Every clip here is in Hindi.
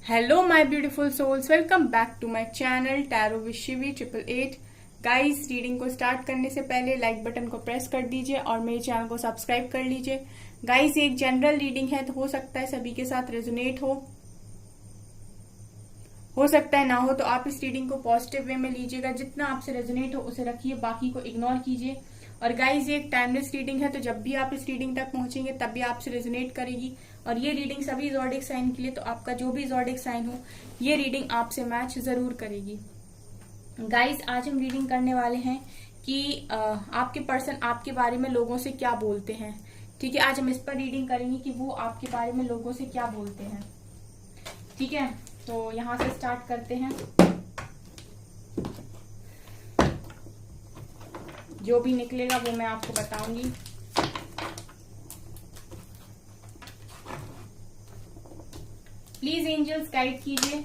Hello my beautiful souls, welcome back to my channel tarot with Shivi 888। Guys, reading को स्टार्ट करने से पहले लाइक बटन को प्रेस कर दीजिए और मेरे चैनल को सब्सक्राइब कर लीजिए। गाइस, ये एक जनरल रीडिंग है तो हो सकता है सभी के साथ रेजोनेट हो सकता है ना हो, तो आप इस रीडिंग को पॉजिटिव वे में लीजिएगा। जितना आपसे रेजोनेट हो उसे रखिए, बाकी को इग्नोर कीजिए। और गाइज, ये एक टाइमलेस रीडिंग है, तो जब भी आप इस रीडिंग तक पहुंचेंगे तब भी आपसे रेजोनेट करेगी। और ये रीडिंग सभी ज़ोडिक साइन के लिए, तो आपका जो भी ज़ोडिक साइन हो ये रीडिंग आपसे मैच जरूर करेगी। गाइज, आज हम रीडिंग करने वाले हैं कि आपके पर्सन आपके बारे में लोगों से क्या बोलते हैं। ठीक है, आज हम इस पर रीडिंग करेंगे कि वो आपके बारे में लोगों से क्या बोलते हैं। ठीक है, तो यहां से स्टार्ट करते हैं। जो भी निकलेगा वो मैं आपको बताऊंगी। प्लीज एंजल्स गाइड कीजिए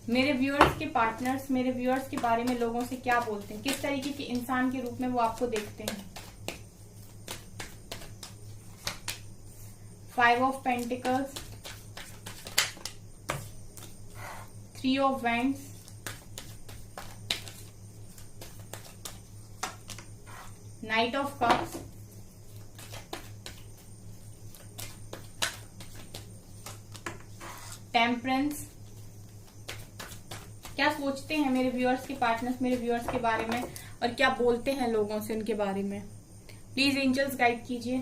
मेरे व्यूअर्स के पार्टनर्स मेरे व्यूअर्स के बारे में लोगों से क्या बोलते हैं, किस तरीके के इंसान के रूप में वो आपको देखते हैं। 5 of pentacles, 3 of wands, night of cups, temperance. क्या सोचते हैं मेरे व्यूअर्स के पार्टनर्स मेरे व्यूअर्स के बारे में और क्या बोलते हैं लोगों से उनके बारे में। प्लीज एंजल्स गाइड कीजिए।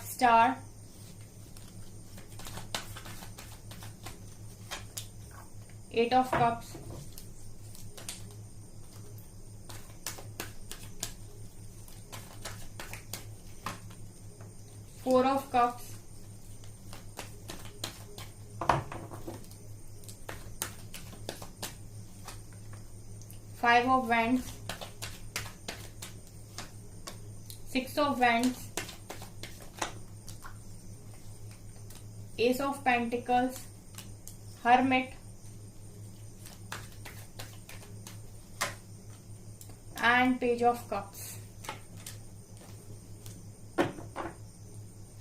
Star, eight of cups, four of cups, five of wands, 6 of wands, ace of pentacles, hermit and page of cups,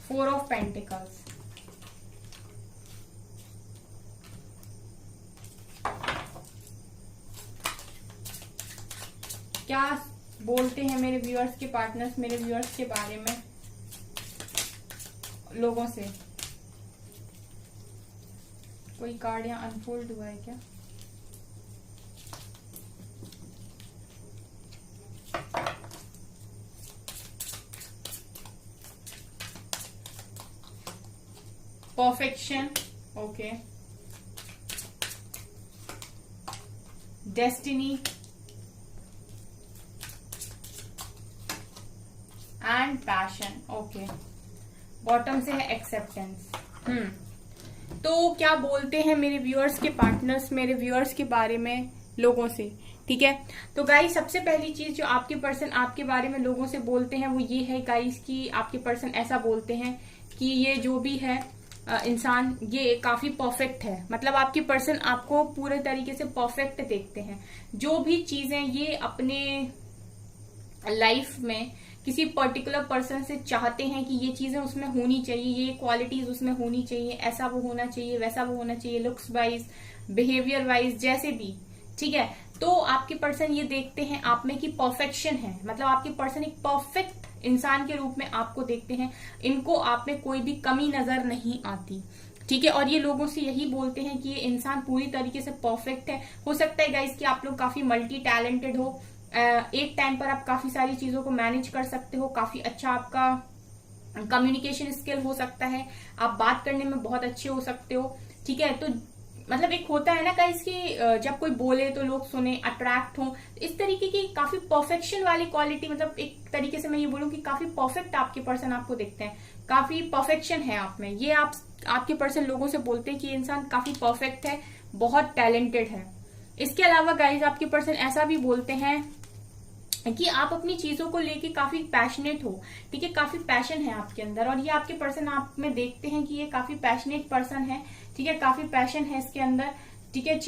4 of pentacles. क्या बोलते हैं मेरे व्यूअर्स के पार्टनर्स मेरे व्यूअर्स के बारे में लोगों से। कोई कार्ड यहाँ अनफोल्ड हुआ है क्या? Perfection, okay. Destiny and passion, okay. Bottom से है एक्सेप्टेंस। तो क्या बोलते हैं मेरे व्यूअर्स के पार्टनर्स मेरे व्यूअर्स के बारे में लोगों से। ठीक है, तो गाइस, सबसे पहली चीज जो आपके पर्सन आपके बारे में लोगों से बोलते हैं वो ये है गाइस कि आपके पर्सन ऐसा बोलते हैं कि ये जो भी है इंसान ये काफी परफेक्ट है। मतलब आपके पर्सन आपको पूरे तरीके से परफेक्ट देखते हैं। जो भी चीजें ये अपने लाइफ में किसी पर्टिकुलर पर्सन से चाहते हैं कि ये चीजें उसमें होनी चाहिए, ये क्वालिटीज उसमें होनी चाहिए, ऐसा वो होना चाहिए, वैसा वो होना चाहिए, लुक्स वाइज, बिहेवियर वाइज, जैसे भी। ठीक है, तो आपके पर्सन ये देखते हैं आप में कि परफेक्शन है। मतलब आपके पर्सन एक परफेक्ट इंसान के रूप में आपको देखते हैं। इनको आप में कोई भी कमी नजर नहीं आती। ठीक है, और ये लोगों से यही बोलते हैं कि ये इंसान पूरी तरीके से परफेक्ट है। हो सकता है गाइस कि आप लोग काफी मल्टी टैलेंटेड हो, एक टाइम पर आप काफी सारी चीजों को मैनेज कर सकते हो, काफी अच्छा आपका कम्युनिकेशन स्किल हो सकता है, आप बात करने में बहुत अच्छे हो सकते हो। ठीक है, तो मतलब एक होता है ना गाइस कि जब कोई बोले तो लोग सुने, अट्रैक्ट हो। इस तरीके की काफी परफेक्शन वाली क्वालिटी, मतलब एक तरीके से मैं ये बोलूं कि काफी परफेक्ट आपके पर्सन आपको देखते हैं, काफी परफेक्शन है आप में। ये आपके पर्सन लोगों से बोलते हैं कि इंसान काफी परफेक्ट है, बहुत टैलेंटेड है। इसके अलावा गाइस, आपके पर्सन ऐसा भी बोलते हैं कि आप अपनी चीजों को लेके काफी पैशनेट हो। ठीक है, काफी पैशन है आपके अंदर, और ये आपके पर्सन आप में देखते हैं कि ये काफी पैशनेट पर्सन है। ठीक है, काफी पैशन है इसके अंदर। ठीक है,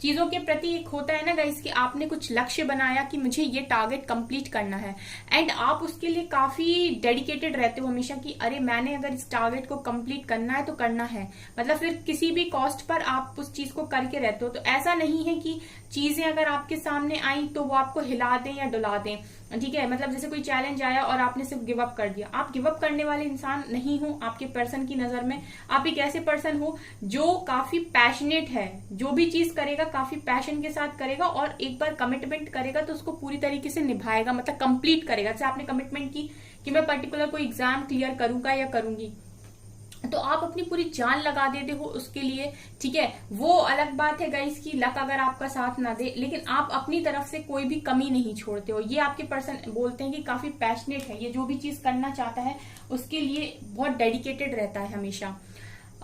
चीजों के प्रति एक होता है ना गाइस कि आपने कुछ लक्ष्य बनाया कि मुझे ये टारगेट कंप्लीट करना है, एंड आप उसके लिए काफी डेडिकेटेड रहते हो हमेशा कि अरे मैंने अगर इस टारगेट को कंप्लीट करना है तो करना है, मतलब फिर किसी भी कॉस्ट पर आप उस चीज को करके रहते हो। तो ऐसा नहीं है कि चीजें अगर आपके सामने आई तो वो आपको हिला दें या डुला दें, ठीक है। मतलब जैसे कोई चैलेंज आया और आपने सिर्फ गिव अप कर दिया, आप गिव अप करने वाले इंसान नहीं हो। आपके पर्सन की नजर में आप एक ऐसे पर्सन हो जो काफी पैशनेट है, जो भी चीज करेगा काफी पैशन के साथ करेगा, और एक बार कमिटमेंट करेगा तो उसको पूरी तरीके से निभाएगा, मतलब कंप्लीट करेगा। जैसे आपने कमिटमेंट की कि मैं पर्टिकुलर कोई एग्जाम क्लियर करूंगा या करूंगी, तो आप अपनी पूरी जान लगा देते हो उसके लिए, ठीक है। वो अलग बात है गाइस की लक अगर आपका साथ ना दे, लेकिन आप अपनी तरफ से कोई भी कमी नहीं छोड़ते हो। ये आपके पर्सन बोलते हैं कि काफी पैशनेट है, ये जो भी चीज करना चाहता है उसके लिए बहुत डेडिकेटेड रहता है, हमेशा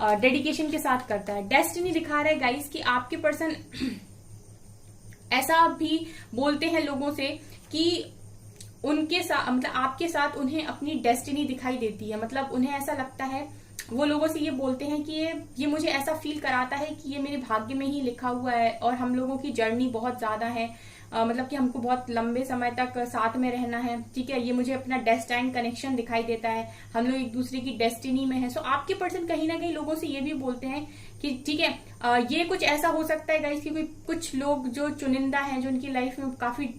डेडिकेशन के साथ करता है। डेस्टिनी दिखा रहा है गाइस कि आपके पर्सन ऐसा भी बोलते हैं लोगों से कि उनके साथ, मतलब आपके साथ उन्हें अपनी डेस्टिनी दिखाई देती है। मतलब उन्हें ऐसा लगता है, वो लोगों से ये बोलते हैं कि ये मुझे ऐसा फील कराता है कि ये मेरे भाग्य में ही लिखा हुआ है, और हम लोगों की जर्नी बहुत ज्यादा है, मतलब कि हमको बहुत लंबे समय तक साथ में रहना है, ठीक है। ये मुझे अपना डेस्टाइन कनेक्शन दिखाई देता है, हम लोग एक दूसरे की डेस्टिनी में है। सो आपके पर्सन कहीं ना कहीं लोगों से ये भी बोलते हैं कि ठीक है, ये कुछ ऐसा हो सकता है गाइस कि कुछ लोग जो चुनिंदा हैं, जो उनकी लाइफ में काफी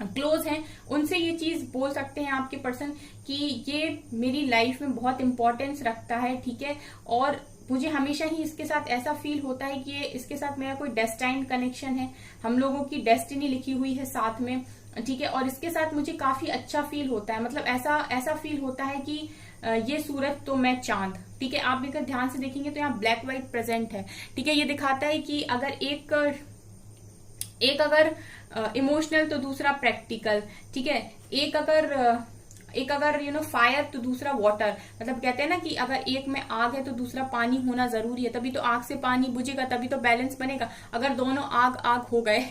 क्लोज हैं, उनसे ये चीज बोल सकते हैं आपके पर्सन कि ये मेरी लाइफ में बहुत इंपॉर्टेंस रखता है, ठीक है, और मुझे हमेशा ही इसके साथ ऐसा फील होता है कि ये इसके साथ मेरा कोई डेस्टाइन कनेक्शन है, हम लोगों की डेस्टिनी लिखी हुई है साथ में, ठीक है, और इसके साथ मुझे काफी अच्छा फील होता है। मतलब ऐसा फील होता है कि ये सूरज तो मैं चांद, ठीक है। आप अगर ध्यान से देखेंगे तो यहाँ ब्लैक व्हाइट प्रेजेंट है, ठीक है। ये दिखाता है कि अगर एक अगर इमोशनल तो दूसरा प्रैक्टिकल, ठीक है। एक अगर फायर तो दूसरा वाटर। मतलब कहते हैं ना कि अगर एक में आग है तो दूसरा पानी होना जरूरी है, तभी तो आग से पानी बुझेगा, तभी तो बैलेंस बनेगा। अगर दोनों आग हो गए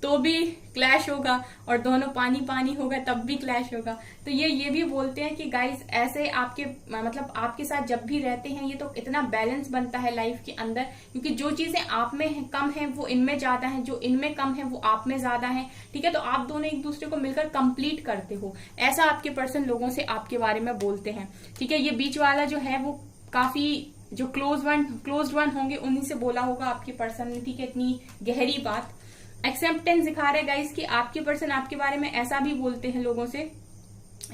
तो भी क्लैश होगा, और दोनों पानी पानी हो गए तब भी क्लैश होगा। तो ये भी बोलते हैं कि गाइस ऐसे आपके मतलब आपके साथ जब भी रहते हैं ये तो इतना बैलेंस बनता है लाइफ के अंदर, क्योंकि जो चीजें आप में कम है वो इनमें ज्यादा है, जो इनमें कम है वो आप में ज्यादा है, ठीक है। तो आप दोनों एक दूसरे को मिलकर कंप्लीट करते हो, ऐसा आपके पर्सन लोगों से आपके बारे में बोलते हैं, ठीक है। ये बीच वाला जो है वो काफी जो क्लोज वन होंगे उन्हीं से बोला होगा आपके पर्सन ने, ठीक है, इतनी गहरी बात। एक्सेप्टेंस दिखा रहे गाइस कि आपके पर्सन आपके बारे में ऐसा भी बोलते हैं लोगों से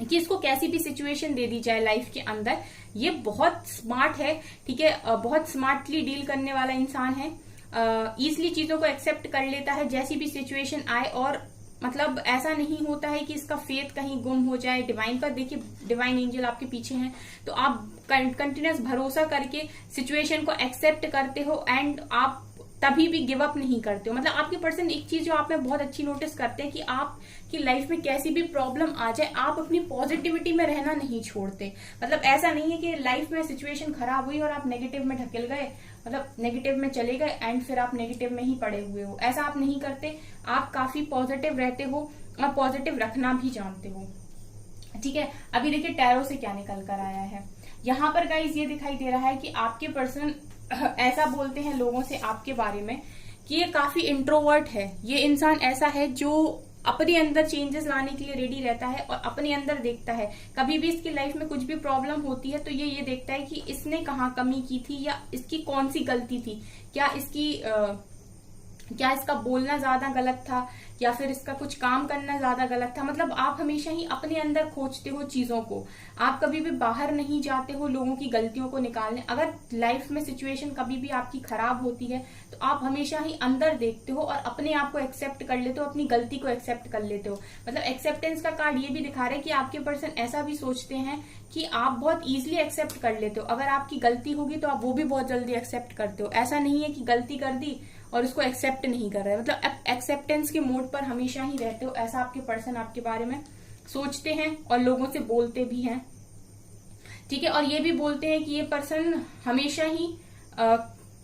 कि इसको कैसी भी सिचुएशन दे दी जाए लाइफ के अंदर, ये बहुत स्मार्ट है, ठीक है, बहुत स्मार्टली डील करने वाला इंसान है, इजिली चीजों को एक्सेप्ट कर लेता है जैसी भी सिचुएशन आए, और मतलब ऐसा नहीं होता है कि इसका फेथ कहीं गुम हो जाए। डिवाइन पर देखिए, डिवाइन एंजल आपके पीछे हैं, तो आप कंटिन्यूस भरोसा करके सिचुएशन को एक्सेप्ट करते हो, एंड आप तभी भी गिव अप नहीं करते हो। मतलब आपके पर्सन एक चीज जो आप में बहुत अच्छी नोटिस करते हैं कि आपकी लाइफ में कैसी भी प्रॉब्लम आ जाए आप अपनी पॉजिटिविटी में रहना नहीं छोड़ते। मतलब ऐसा नहीं है कि लाइफ में सिचुएशन खराब हुई और आप नेगेटिव में ढकेल गए, मतलब नेगेटिव में चले गए एंड फिर आप नेगेटिव में ही पड़े हुए हो, ऐसा आप नहीं करते। आप काफी पॉजिटिव रहते हो और पॉजिटिव रखना भी जानते हो, ठीक है। अभी देखिए टैरो से क्या निकल कर आया है। यहाँ पर गाइस ये दिखाई दे रहा है कि आपके पर्सन ऐसा बोलते हैं लोगों से आपके बारे में कि ये काफी इंट्रोवर्ट है। ये इंसान ऐसा है जो अपने अंदर चेंजेस लाने के लिए रेडी रहता है और अपने अंदर देखता है। कभी भी इसकी लाइफ में कुछ भी प्रॉब्लम होती है तो ये देखता है कि इसने कहाँ कमी की थी या इसकी कौन सी गलती थी, क्या इसका बोलना ज्यादा गलत था या फिर इसका कुछ काम करना ज्यादा गलत था। मतलब आप हमेशा ही अपने अंदर खोजते हो चीजों को, आप कभी भी बाहर नहीं जाते हो लोगों की गलतियों को निकालने। अगर लाइफ में सिचुएशन कभी भी आपकी खराब होती है तो आप हमेशा ही अंदर देखते हो और अपने आप को एक्सेप्ट कर लेते हो, अपनी गलती को एक्सेप्ट कर लेते हो। मतलब एक्सेप्टेंस का कार्ड ये भी दिखा रहा है कि आपके पर्सन ऐसा भी सोचते हैं कि आप बहुत इजीली एक्सेप्ट कर लेते हो। अगर आपकी गलती होगी तो आप वो भी बहुत जल्दी एक्सेप्ट करते हो। ऐसा नहीं है कि गलती कर दी और उसको एक्सेप्ट नहीं कर रहे, मतलब एक्सेप्टेंस के मोड पर हमेशा ही रहते हो। ऐसा आपके पर्सन आपके बारे में सोचते हैं और लोगों से बोलते भी हैं, ठीक है। और ये भी बोलते हैं कि ये पर्सन हमेशा ही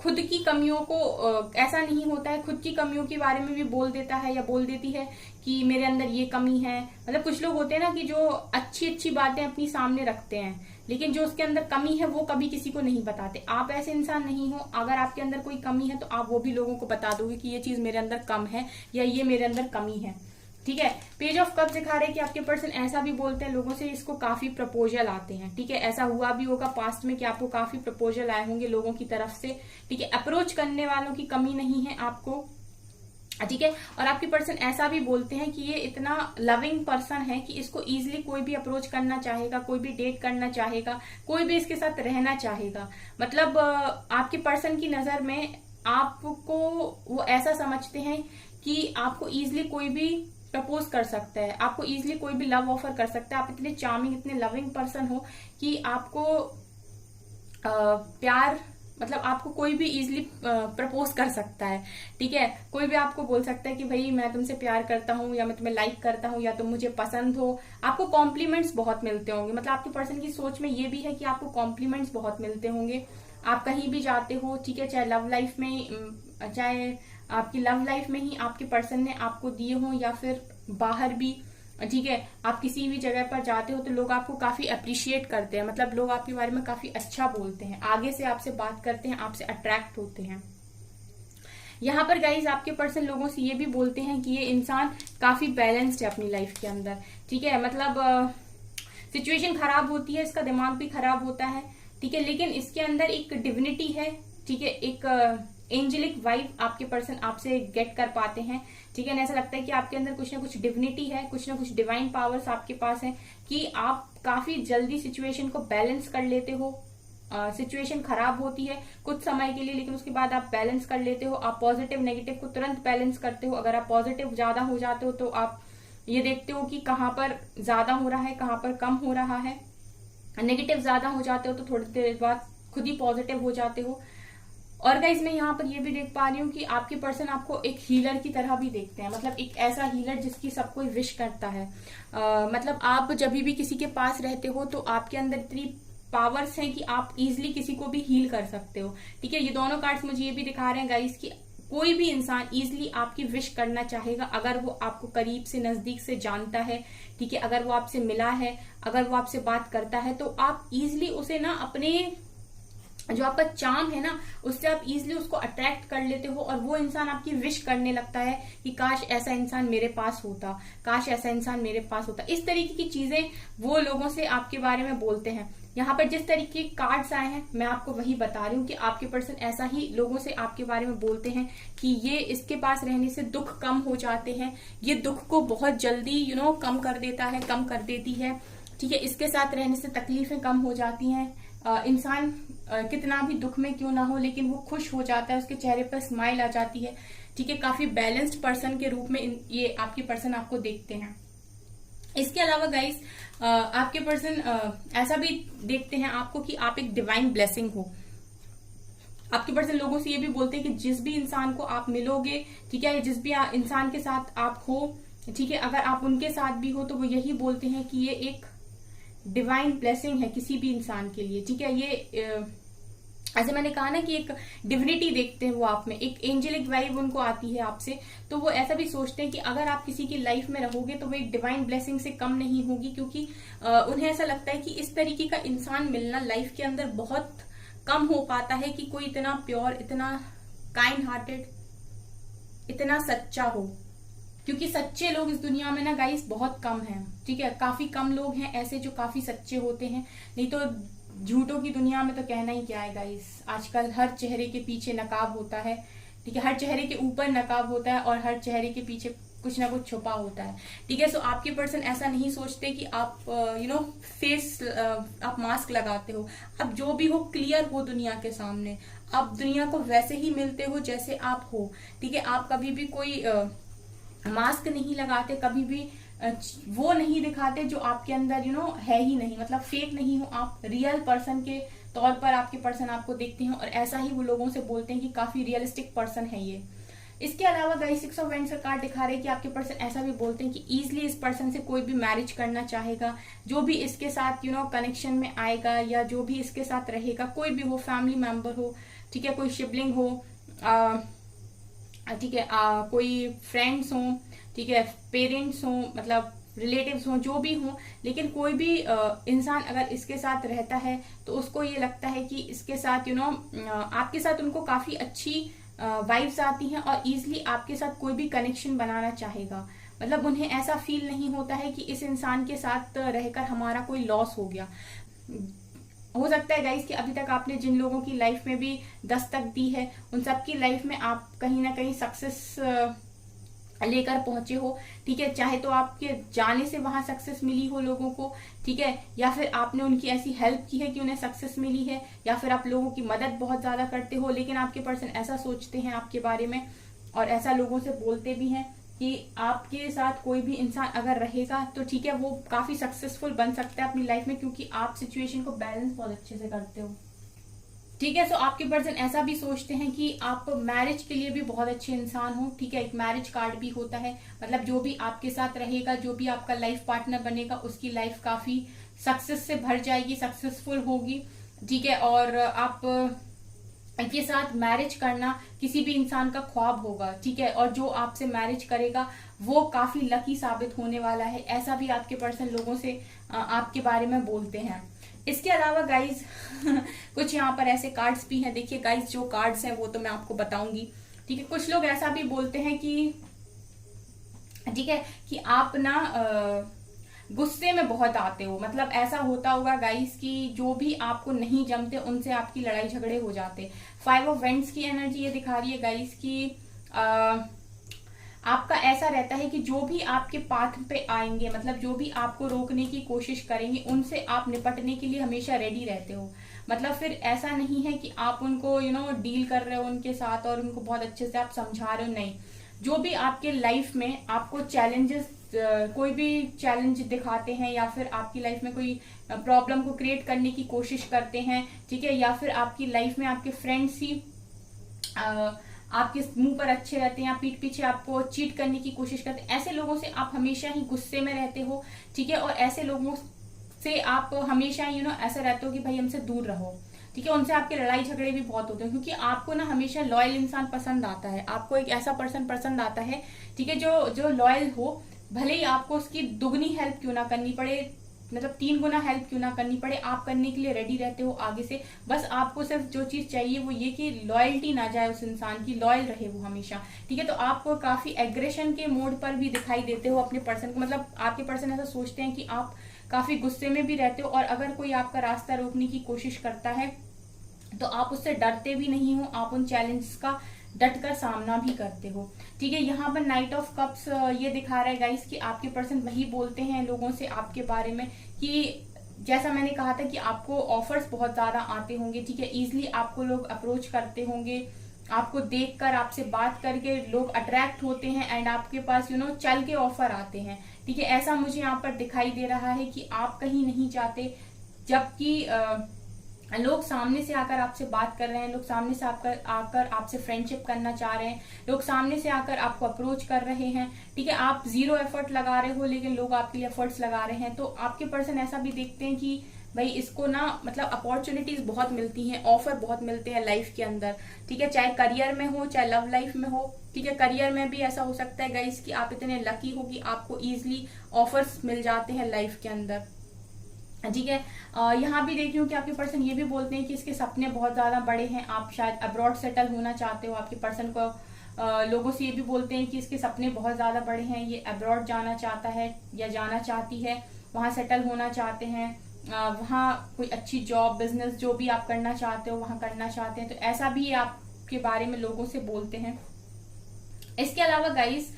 खुद की कमियों को ऐसा नहीं होता है, खुद की कमियों के बारे में भी बोल देता है या बोल देती है कि मेरे अंदर ये कमी है। मतलब कुछ लोग होते हैं ना कि जो अच्छी अच्छी बातें अपनी सामने रखते हैं, लेकिन जो उसके अंदर कमी है वो कभी किसी को नहीं बताते। आप ऐसे इंसान नहीं हो, अगर आपके अंदर कोई कमी है तो आप वो भी लोगों को बता दोगे कि ये चीज मेरे अंदर कम है या ये मेरे अंदर कमी है। ठीक है, पेज ऑफ कप दिखा रहे हैं कि आपके पर्सन ऐसा भी बोलते हैं लोगों से, इसको काफी प्रपोजल आते हैं। ठीक है, ऐसा हुआ भी होगा पास्ट में कि आपको काफी प्रपोजल आए होंगे लोगों की तरफ से। ठीक है, अप्रोच करने वालों की कमी नहीं है आपको। ठीक है, और आपके पर्सन ऐसा भी बोलते हैं कि ये इतना लविंग पर्सन है कि इसको इजीली कोई भी अप्रोच करना चाहेगा, कोई भी डेट करना चाहेगा, कोई भी इसके साथ रहना चाहेगा। मतलब आपके पर्सन की नजर में आपको वो ऐसा समझते हैं कि आपको इजीली कोई भी प्रपोज कर सकता है, आपको इजीली कोई भी लव ऑफर कर सकता है। आप इतने चार्मिंग, इतने लविंग पर्सन हो कि आपको प्यार, मतलब आपको कोई भी इजीली प्रपोज कर सकता है। ठीक है, कोई भी आपको बोल सकता है कि भाई मैं तुमसे प्यार करता हूँ, या मैं तुम्हें लाइक करता हूँ, या तुम मुझे पसंद हो। आपको कॉम्प्लीमेंट्स बहुत मिलते होंगे। मतलब आपके पर्सन की सोच में ये भी है कि आपको कॉम्प्लीमेंट्स बहुत मिलते होंगे। आप कहीं भी जाते हो, ठीक है, चाहे लव लाइफ में, चाहे आपकी लव लाइफ में ही आपके पर्सन ने आपको दिए हो या फिर बाहर भी। ठीक है, आप किसी भी जगह पर जाते हो तो लोग आपको काफी अप्रिशिएट करते हैं। मतलब लोग आपके बारे में काफी अच्छा बोलते हैं, आगे से आपसे बात करते हैं, आपसे अट्रैक्ट होते हैं। यहाँ पर गाइज आपके पर्सन लोगों से ये भी बोलते हैं कि ये इंसान काफी बैलेंस्ड है अपनी लाइफ के अंदर। ठीक है, मतलब सिचुएशन खराब होती है, इसका दिमाग भी खराब होता है। ठीक है, लेकिन इसके अंदर एक डिविनिटी है। ठीक है, एक एंजेलिक वाइब आपके पर्सन आपसे गेट कर पाते हैं। ठीक है, ऐसा लगता है कि आपके अंदर कुछ ना कुछ डिविनिटी है, कुछ ना कुछ डिवाइन पावर्स आपके पास है कि आप काफी जल्दी सिचुएशन को बैलेंस कर लेते हो। सिचुएशन खराब होती है कुछ समय के लिए, लेकिन उसके बाद आप बैलेंस कर लेते हो। आप पॉजिटिव नेगेटिव को तुरंत बैलेंस करते हो। अगर आप पॉजिटिव ज्यादा हो जाते हो तो आप ये देखते हो कि कहाँ पर ज्यादा हो रहा है, कहाँ पर कम हो रहा है। नेगेटिव ज्यादा हो जाते हो तो थोड़ी देर बाद खुद ही पॉजिटिव हो जाते हो। और गाइस मैं यहाँ पर ये भी देख पा रही हूँ कि आपके पर्सन आपको एक हीलर की तरह भी देखते हैं। मतलब एक ऐसा हीलर जिसकी सब कोई विश करता है। मतलब आप जब भी किसी के पास रहते हो तो आपके अंदर इतनी पावर्स हैं कि आप इजिली किसी को भी हील कर सकते हो। ठीक है, ये दोनों कार्ड्स मुझे ये भी दिखा रहे हैं गाइस कि कोई भी इंसान इजिली आपकी विश करना चाहेगा अगर वो आपको करीब से, नजदीक से जानता है। ठीक है, अगर वो आपसे मिला है, अगर वो आपसे बात करता है तो आप इजिली उसे ना अपने जो आपका चार्म है ना उससे आप इजिली उसको अट्रैक्ट कर लेते हो, और वो इंसान आपकी विश करने लगता है कि काश ऐसा इंसान मेरे पास होता, काश ऐसा इंसान मेरे पास होता। इस तरीके की चीजें वो लोगों से आपके बारे में बोलते हैं। यहाँ पर जिस तरीके के कार्ड्स आए हैं मैं आपको वही बता रही हूँ कि आपके पर्सन ऐसा ही लोगों से आपके बारे में बोलते हैं कि ये इसके पास रहने से दुख कम हो जाते हैं, ये दुख को बहुत जल्दी कम कर देता है, कम कर देती है। ठीक है, इसके साथ रहने से तकलीफें कम हो जाती हैं। इंसान कितना भी दुख में क्यों ना हो लेकिन वो खुश हो जाता है, उसके चेहरे पर स्माइल आ जाती है। ठीक है, काफी बैलेंस्ड पर्सन के रूप में ये आपके पर्सन आपको देखते हैं। इसके अलावा गाइस आपके पर्सन ऐसा भी देखते हैं आपको कि आप एक डिवाइन ब्लेसिंग हो। आपके पर्सन लोगों से ये भी बोलते हैं कि जिस भी इंसान को आप मिलोगे, ठीक है, जिस भी इंसान के साथ आप हो, ठीक है, अगर आप उनके साथ भी हो तो वो यही बोलते हैं कि ये एक डिवाइन ब्लेसिंग है किसी भी इंसान के लिए। ठीक है, ये ऐसे मैंने कहा ना कि एक डिविनिटी देखते हैं वो आप में, एक एंजेलिक वाइब उनको आती है आपसे। तो वो ऐसा भी सोचते हैं कि अगर आप किसी की लाइफ में रहोगे तो वो एक डिवाइन ब्लेसिंग से कम नहीं होगी, क्योंकि उन्हें ऐसा लगता है कि इस तरीके का इंसान मिलना लाइफ के अंदर बहुत कम हो पाता है कि कोई इतना प्योर, इतना काइंड हार्टेड, इतना सच्चा हो। क्योंकि सच्चे लोग इस दुनिया में ना गाइस बहुत कम हैं। ठीक है, काफी कम लोग हैं ऐसे जो काफी सच्चे होते हैं, नहीं तो झूठों की दुनिया में तो कहना ही क्या है गाइस। आजकल हर चेहरे के पीछे नकाब होता है। ठीक है, हर चेहरे के ऊपर नकाब होता है और हर चेहरे के पीछे कुछ ना कुछ छुपा होता है। ठीक है, सो आपके पर्सन ऐसा नहीं सोचते कि आप फेस आप मास्क लगाते हो। अब जो भी हो क्लियर हो दुनिया के सामने, आप दुनिया को वैसे ही मिलते हो जैसे आप हो। ठीक है, आप कभी भी कोई मास्क नहीं लगाते, कभी भी वो नहीं दिखाते जो आपके अंदर है ही नहीं। मतलब फेक नहीं हो, आप रियल पर्सन के तौर पर आपके पर्सन आपको देखते हैं, और ऐसा ही वो लोगों से बोलते हैं कि काफी रियलिस्टिक पर्सन है ये। इसके अलावा गाइस 6 ऑफ वेंट्स का कार्ड दिखा रहे हैं कि आपके पर्सन ऐसा भी बोलते हैं कि इजिली इस पर्सन से कोई भी मैरिज करना चाहेगा। जो भी इसके साथ कनेक्शन में आएगा या जो भी इसके साथ रहेगा, कोई भी हो, फैमिली मेंबर हो, ठीक है, कोई शिबलिंग हो, ठीक है, कोई फ्रेंड्स हो, ठीक है, पेरेंट्स हो, मतलब रिलेटिव्स हों, जो भी हों, लेकिन कोई भी इंसान अगर इसके साथ रहता है तो उसको ये लगता है कि इसके साथ आपके साथ उनको काफी अच्छी वाइब्स आती हैं और इजिली आपके साथ कोई भी कनेक्शन बनाना चाहेगा। मतलब उन्हें ऐसा फील नहीं होता है कि इस इंसान के साथ रहकर हमारा कोई लॉस हो गया। हो सकता है गाइस कि अभी तक आपने जिन लोगों की लाइफ में भी दस्तक दी है उन सबकी लाइफ में आप कहीं ना कहीं सक्सेस लेकर पहुंचे हो, ठीक है। चाहे तो आपके जाने से वहां सक्सेस मिली हो लोगों को, ठीक है, या फिर आपने उनकी ऐसी हेल्प की है कि उन्हें सक्सेस मिली है, या फिर आप लोगों की मदद बहुत ज्यादा करते हो। लेकिन आपके पर्सन ऐसा सोचते हैं आपके बारे में और ऐसा लोगों से बोलते भी हैं कि आपके साथ कोई भी इंसान अगर रहेगा तो ठीक है वो काफी सक्सेसफुल बन सकता है अपनी लाइफ में, क्योंकि आप सिचुएशन को बैलेंस बहुत अच्छे से करते हो, ठीक है। सो आपके पर्सन ऐसा भी सोचते हैं कि आप मैरिज के लिए भी बहुत अच्छे इंसान हो, ठीक है। एक मैरिज कार्ड भी होता है, मतलब जो भी आपके साथ रहेगा, जो भी आपका लाइफ पार्टनर बनेगा उसकी लाइफ काफी सक्सेस से भर जाएगी, सक्सेसफुल होगी, ठीक है। और आप के साथ मैरिज करना किसी भी इंसान का ख्वाब होगा, ठीक है। और जो आपसे मैरिज करेगा वो काफी लकी साबित होने वाला है, ऐसा भी आपके पर्सन लोगों से आपके बारे में बोलते हैं। इसके अलावा गाइज कुछ यहाँ पर ऐसे कार्ड्स भी हैं। देखिए गाइज जो कार्ड्स हैं वो तो मैं आपको बताऊंगी, ठीक है। कुछ लोग ऐसा भी बोलते हैं कि ठीक है कि आप ना गुस्से में बहुत आते हो, मतलब ऐसा होता होगा गाइस कि जो भी आपको नहीं जमते उनसे आपकी लड़ाई झगड़े हो जाते। 5 ऑफ वेंट्स की एनर्जी ये दिखा रही है गाइस कि आपका ऐसा रहता है कि जो भी आपके पाथ पे आएंगे, मतलब जो भी आपको रोकने की कोशिश करेंगे उनसे आप निपटने के लिए हमेशा रेडी रहते हो। मतलब फिर ऐसा नहीं है कि आप उनको डील कर रहे हो उनके साथ और उनको बहुत अच्छे से आप समझा रहे हो, नहीं। जो भी आपके लाइफ में आपको चैलेंजेस, कोई भी चैलेंज दिखाते हैं या फिर आपकी लाइफ में कोई प्रॉब्लम को क्रिएट करने की कोशिश करते हैं, ठीक है, या फिर आपकी लाइफ में आपके फ्रेंड्स ही आपके मुंह पर अच्छे रहते हैं या पीठ पीछे आपको चीट करने की कोशिश करते हैं, ऐसे लोगों से आप हमेशा ही गुस्से में रहते हो, ठीक है। और ऐसे लोगों से आप हमेशा ऐसा रहते हो कि भाई हमसे दूर रहो, ठीक है। उनसे आपके लड़ाई झगड़े भी बहुत होते हैं क्योंकि आपको ना हमेशा लॉयल इंसान पसंद आता है, आपको एक ऐसा पर्सन पसंद आता है, ठीक है, जो लॉयल हो। भले ही आपको उसकी दुगनी हेल्प क्यों ना करनी पड़े, मतलब 3 गुना हेल्प क्यों ना करनी पड़े, आप करने के लिए रेडी रहते हो आगे से। बस आपको सिर्फ जो चीज चाहिए वो ये कि लॉयल्टी ना जाए उस इंसान की, लॉयल रहे वो हमेशा, ठीक है। तो आप काफी एग्रेशन के मोड पर भी दिखाई देते हो अपने पर्सन को, मतलब आपके पर्सन ऐसा सोचते हैं कि आप काफी गुस्से में भी रहते हो और अगर कोई आपका रास्ता रोकने की कोशिश करता है तो आप उससे डरते भी नहीं हो, आप उन चैलेंजेस का डट कर सामना भी करते हो, ठीक है। यहाँ पर नाइट ऑफ कप्स ये दिखा रहा है गाइस कि आपके पर्सन वही बोलते हैं लोगों से आपके बारे में कि जैसा मैंने कहा था कि आपको ऑफर्स बहुत ज्यादा आते होंगे, ठीक है, इजिली आपको लोग अप्रोच करते होंगे, आपको देखकर आपसे बात करके लोग अट्रैक्ट होते हैं एंड आपके पास चल के ऑफर आते हैं, ठीक है। ऐसा मुझे यहाँ पर दिखाई दे रहा है कि आप कहीं नहीं जाते, जबकि लोग सामने से आकर आपसे बात कर रहे हैं, लोग सामने से आकर आपसे फ्रेंडशिप करना चाह रहे हैं, लोग सामने से आकर आपको अप्रोच कर रहे हैं, ठीक है। आप 0 एफर्ट लगा रहे हो लेकिन लोग आपके लिए एफर्ट्स लगा रहे हैं। तो आपके पर्सन ऐसा भी देखते हैं कि भाई इसको ना मतलब अपॉर्चुनिटीज बहुत मिलती हैं, ऑफर बहुत मिलते हैं लाइफ के अंदर, ठीक है, चाहे करियर में हो चाहे लव लाइफ में हो, ठीक है। करियर में भी ऐसा हो सकता है गाइस कि आप इतने लकी हो कि आपको इजिली ऑफर्स मिल जाते हैं लाइफ के अंदर, ठीक है। यहाँ भी देख रही हूँ कि आपके पर्सन ये भी बोलते हैं कि इसके सपने बहुत ज्यादा बड़े हैं, आप शायद अब्रॉड सेटल होना चाहते हो। आपके पर्सन को लोगों से ये भी बोलते हैं कि इसके सपने बहुत ज्यादा बड़े हैं, ये अब्रॉड जाना चाहता है या जाना चाहती है, वहां सेटल होना चाहते हैं, वहां कोई अच्छी जॉब बिजनेस जो भी आप करना चाहते हो वहां करना चाहते हैं। तो ऐसा भी आपके बारे में लोगों से बोलते हैं। इसके अलावा गाइस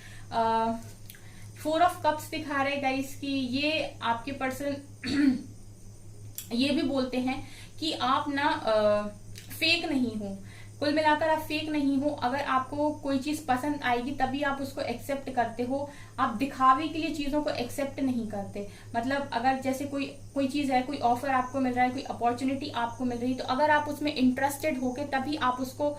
4 ऑफ कप्स दिखा रहे हैं गाइस कि ये आपके पर्सन ये भी बोलते हैं कि आप ना फेक नहीं हो, कुल मिलाकर आप फेक नहीं हो। अगर आपको कोई चीज पसंद आएगी तभी आप उसको एक्सेप्ट करते हो, आप दिखावे के लिए चीजों को एक्सेप्ट नहीं करते। मतलब अगर जैसे कोई चीज है, कोई ऑफर आपको मिल रहा है, कोई अपॉर्चुनिटी आपको मिल रही है, तो अगर आप उसमें इंटरेस्टेड होगे तभी आप उसको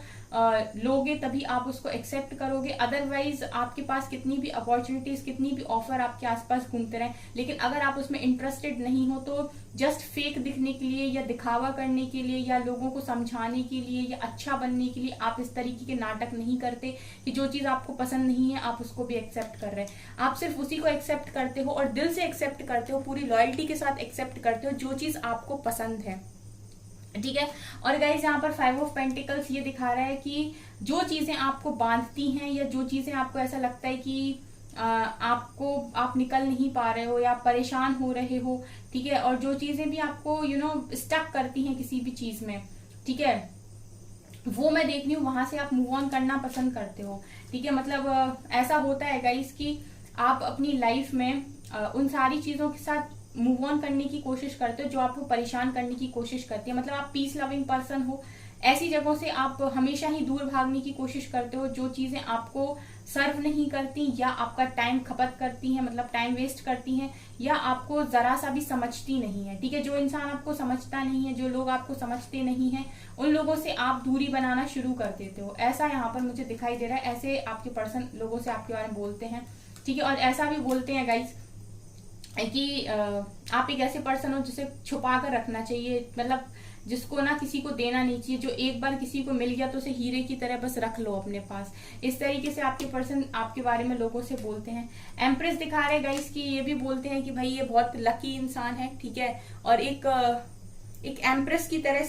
लोगे, तभी आप उसको एक्सेप्ट करोगे। अदरवाइज आपके पास कितनी भी अपॉर्चुनिटीज, कितनी भी ऑफर आपके आसपास घूमते रहे, लेकिन अगर आप उसमें इंटरेस्टेड नहीं हो तो जस्ट फेक दिखने के लिए या दिखावा करने के लिए या लोगों को समझाने के लिए या अच्छा बनने के लिए आप इस तरीके के नाटक नहीं करते कि जो चीज आपको पसंद नहीं है आप उसको भी एक्सेप्ट कर रहे हैं। आप सिर्फ उसी को एक्सेप्ट करते हो और दिल से एक्सेप्ट करते हो, पूरी लॉयल्टी के साथ एक्सेप्ट करते हो जो चीज आपको पसंद है, ठीक है। और गाइस यहाँ पर 5 ऑफ पेंटिकल्स ये दिखा रहा है कि जो चीजें आपको बांधती हैं या जो चीजें आपको ऐसा लगता है कि आप निकल नहीं पा रहे हो या आप परेशान हो रहे हो, ठीक है, और जो चीजें भी आपको स्टक करती हैं किसी भी चीज में, ठीक है, वो मैं देख रही हूँ वहां से आप मूव ऑन करना पसंद करते हो, ठीक है। मतलब ऐसा होता है गाइस कि आप अपनी लाइफ में उन सारी चीजों के साथ मूव ऑन करने की कोशिश करते हो जो आपको परेशान करने की कोशिश करती है। मतलब आप पीस लविंग पर्सन हो, ऐसी जगहों से आप हमेशा ही दूर भागने की कोशिश करते हो जो चीजें आपको सर्व नहीं करती या आपका टाइम खपत करती हैं, मतलब टाइम वेस्ट करती हैं, या आपको जरा सा भी समझती नहीं है, ठीक है। जो इंसान आपको समझता नहीं है, जो लोग आपको समझते नहीं है, उन लोगों से आप दूरी बनाना शुरू कर देते हो, ऐसा यहाँ पर मुझे दिखाई दे रहा है। ऐसे आपके पर्सन लोगों से आपके बारे में बोलते हैं, ठीक है। और ऐसा भी बोलते हैं गाइस कि आप एक ऐसे पर्सन हो जिसे छुपा कर रखना चाहिए, मतलब जिसको ना किसी को देना नहीं चाहिए, जो एक बार किसी को मिल गया तो उसे हीरे की तरह बस रख लो अपने पास। इस तरीके से आपके पर्सन आपके बारे में लोगों से बोलते हैं। एम्प्रेस दिखा रहे गाइस कि ये भी बोलते हैं कि भाई ये बहुत लकी इंसान है, ठीक है, और एक एम्प्रेस की तरह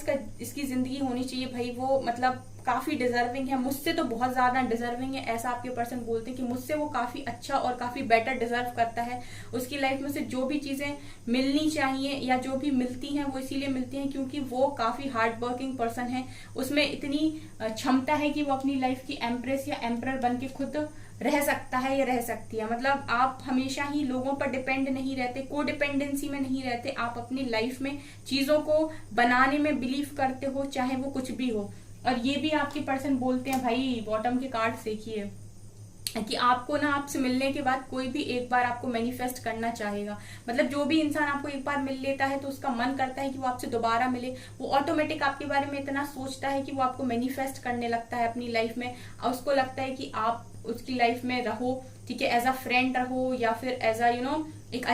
इसकी जिंदगी होनी चाहिए भाई। वो मतलब काफी डिजर्विंग है, मुझसे तो बहुत ज्यादा डिजर्विंग है, ऐसा आपके पर्सन बोलते हैं कि मुझसे वो काफी अच्छा और काफी बेटर डिजर्व करता है। उसकी लाइफ में से जो भी चीजें मिलनी चाहिए या जो भी मिलती हैं वो इसीलिए मिलती हैं क्योंकि वो काफी हार्ड वर्किंग पर्सन है। उसमें इतनी क्षमता है कि वो अपनी लाइफ की एम्प्रेस या एम्परर बन के खुद रह सकता है या रह सकती है। मतलब आप हमेशा ही लोगों पर डिपेंड नहीं रहते, को डिपेंडेंसी में नहीं रहते, आप अपनी लाइफ में चीजों को बनाने में बिलीव करते हो, चाहे वो कुछ भी हो। और ये भी आपके पर्सन बोलते हैं भाई, बॉटम के कार्ड देखिए कि आपको ना आपसे मिलने के बाद कोई भी एक बार आपको मैनिफेस्ट करना चाहेगा। मतलब जो भी इंसान आपको एक बार मिल लेता है तो उसका मन करता है कि वो आपसे दोबारा मिले, वो ऑटोमेटिक आपके बारे में इतना सोचता है कि वो आपको मैनिफेस्ट करने लगता है अपनी लाइफ में, और उसको लगता है कि आप उसकी लाइफ में रहो, ठीक है, एज अ फ्रेंड रहो या फिर एज अ एक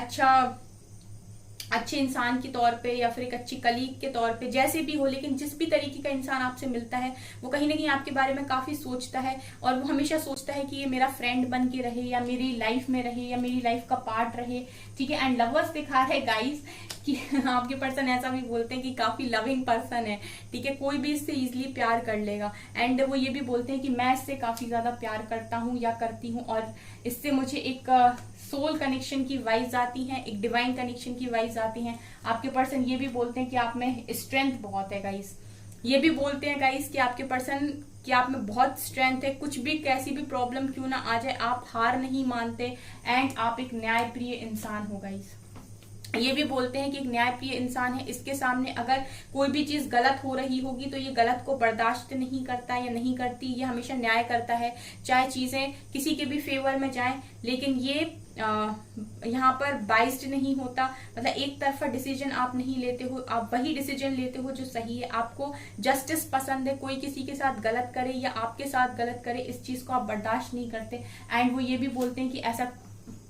अच्छे इंसान के तौर पे या फिर एक अच्छी कलीग के तौर पे, जैसे भी हो, लेकिन जिस भी तरीके का इंसान आपसे मिलता है वो कहीं ना कहीं आपके बारे में काफी सोचता है और वो हमेशा सोचता है कि ये मेरा फ्रेंड बन के रहे या मेरी लाइफ में रहे या मेरी लाइफ का पार्ट रहे, ठीक है। एंड लवर्स दिखा रहे गाइस कि आपके पर्सन ऐसा भी बोलते हैं कि काफी लविंग पर्सन है, ठीक है, कोई भी इससे इजिली प्यार कर लेगा। एंड वो ये भी बोलते हैं कि मैं इससे काफी ज्यादा प्यार करता हूँ या करती हूँ और इससे मुझे एक सोल कनेक्शन की वाइज आती है, एक डिवाइन कनेक्शन की वाइज आती हैं। आपके पर्सन ये भी बोलते हैं कि आप में स्ट्रेंथ बहुत है गाइस। ये भी बोलते हैं गाइस कि आपके पर्सन कि आप में बहुत स्ट्रेंथ है, कुछ भी कैसी भी प्रॉब्लम क्यों ना आ जाए आप हार नहीं मानते, एंड आप एक न्यायप्रिय इंसान हो गाइस। ये भी बोलते हैं कि एक न्यायप्रिय इंसान है, इसके सामने अगर कोई भी चीज गलत हो रही होगी तो ये गलत को बर्दाश्त नहीं करता या नहीं करती, ये हमेशा न्याय करता है, चाहे चीजें किसी के भी फेवर में जाएं, लेकिन ये यहाँ पर बाइस्ड नहीं होता। मतलब एक तरफा डिसीजन आप नहीं लेते हो, आप वही डिसीजन लेते हो जो सही है। आपको जस्टिस पसंद है, कोई किसी के साथ गलत करे या आपके साथ गलत करे इस चीज को आप बर्दाश्त नहीं करते। एंड वो ये भी बोलते हैं कि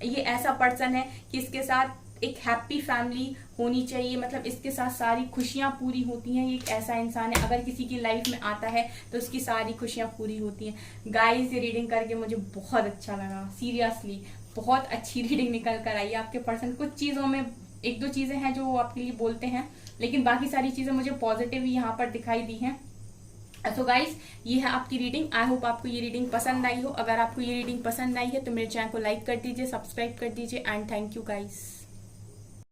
ये ऐसा पर्सन है कि इसके साथ एक हैप्पी फैमिली होनी चाहिए, मतलब इसके साथ सारी खुशियां पूरी होती हैं। ये एक ऐसा इंसान है अगर किसी की लाइफ में आता है तो उसकी सारी खुशियां पूरी होती हैं। गाइस ये रीडिंग करके मुझे बहुत अच्छा लगा, सीरियसली बहुत अच्छी रीडिंग निकल कर आई। आपके पर्सन कुछ चीजों में एक दो चीजें हैं जो वो आपके लिए बोलते हैं, लेकिन बाकी सारी चीजें मुझे पॉजिटिव ही यहाँ पर दिखाई दी हैं। सो गाइस ये है आपकी रीडिंग। आई होप आपको ये रीडिंग पसंद आई हो। अगर आपको ये रीडिंग पसंद आई है तो मेरे चैनल को लाइक कर दीजिए, सब्सक्राइब कर दीजिए, एंड थैंक यू गाइस।